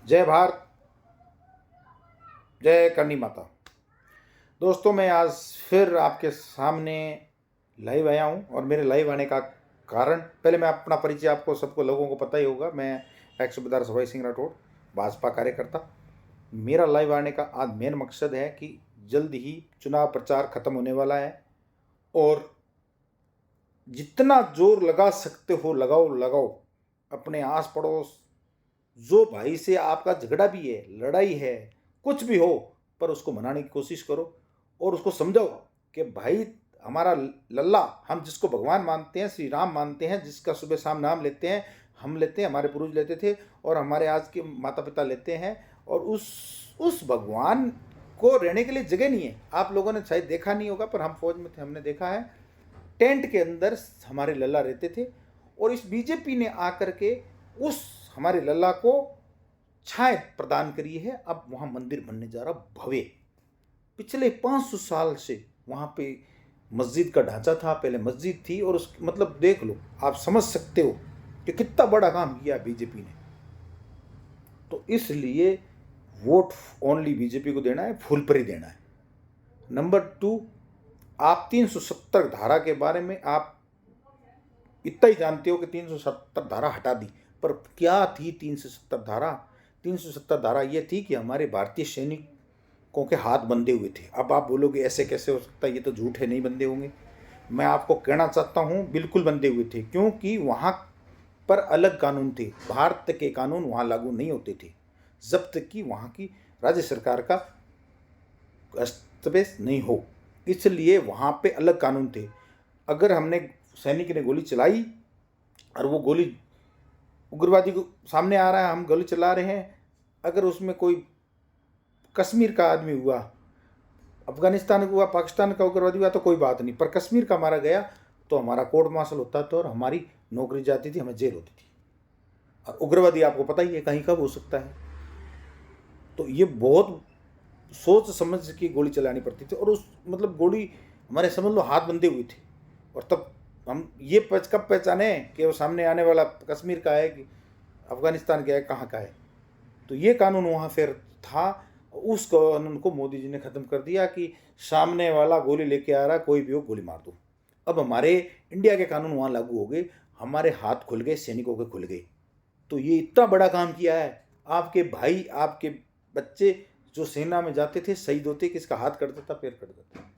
जय भारत, जय करनी माता। दोस्तों, मैं आज फिर आपके सामने लाइव आया हूँ और मेरे लाइव आने का कारण, पहले मैं अपना परिचय, आपको सबको लोगों को पता ही होगा। मैं एक्स सूबेदार सवाई सिंह राठौड़, भाजपा कार्यकर्ता। मेरा लाइव आने का आज मेन मकसद है कि जल्द ही चुनाव प्रचार खत्म होने वाला है और जितना जोर लगा सकते हो लगाओ। अपने आस पड़ोस, जो भाई से आपका झगड़ा भी है, लड़ाई है, कुछ भी हो, पर उसको मनाने की कोशिश करो और उसको समझाओ कि भाई, हमारा लल्ला, हम जिसको भगवान मानते हैं, श्री राम मानते हैं, जिसका सुबह शाम नाम लेते हैं, हम लेते हैं, हमारे पूर्वज लेते थे और हमारे आज के माता पिता लेते हैं। और उस भगवान को रहने के लिए जगह नहीं है। आप लोगों ने शायद देखा नहीं होगा, पर हम फौज में थे, हमने देखा है, टेंट के अंदर हमारे लल्ला रहते थे और इस बीजेपी ने आकर के उस हमारे लल्ला को छाया प्रदान करी है। अब वहाँ मंदिर बनने जा रहा भव्य। पिछले 500 साल से वहाँ पे मस्जिद का ढांचा था, पहले मस्जिद थी और उस मतलब देख लो, आप समझ सकते हो कि कितना बड़ा काम किया बीजेपी ने। तो इसलिए वोट ओनली बीजेपी को देना है, फुलपरी देना है। नंबर 2, आप 370 धारा के बारे में आप इतना ही जानते हो कि 370 धारा हटा दी, पर क्या थी 370 धारा? 370 धारा ये थी कि हमारे भारतीय सैनिकों के हाथ बंधे हुए थे। अब आप बोलोगे ऐसे कैसे हो सकता है, ये तो झूठ है, नहीं बंधे होंगे। मैं आपको कहना चाहता हूँ, बिल्कुल बंधे हुए थे, क्योंकि वहाँ पर अलग कानून थे। भारत के कानून वहाँ लागू नहीं होते थे जब तक कि वहाँ की राज्य सरकार का दस्तावेज नहीं हो। इसलिए वहाँ पे अलग कानून थे। अगर हमने सैनिक ने गोली चलाई और वो गोली उग्रवादी को सामने आ रहा है, हम गोली चला रहे हैं, अगर उसमें कोई कश्मीर का आदमी हुआ, अफगानिस्तान का हुआ, पाकिस्तान का उग्रवादी हुआ तो कोई बात नहीं, पर कश्मीर का मारा गया तो हमारा कोर्ट मार्शल होता था और हमारी नौकरी जाती थी, हमें जेल होती थी। और उग्रवादी आपको पता ही है कहीं कब हो सकता है। तो ये बहुत सोच समझ के गोली चलानी पड़ती थी और उस मतलब गोली हमारे समझ लो हाथ बंधे हुए थे। और तब हम ये कब पहचाने कि वो सामने आने वाला कश्मीर का है कि अफगानिस्तान का है, कहाँ का है। तो ये कानून वहाँ फिर था। उस कानून को मोदी जी ने ख़त्म कर दिया कि सामने वाला गोली लेके आ रहा, कोई भी हो गोली मार दो। अब हमारे इंडिया के कानून वहाँ लागू हो गए, हमारे हाथ खुल गए, सैनिकों के खुल गए। तो ये इतना बड़ा काम किया है। आपके भाई, आपके बच्चे जो सेना में जाते थे, शहीद होते, किसका हाथ कट जाता, पैर कट जाता।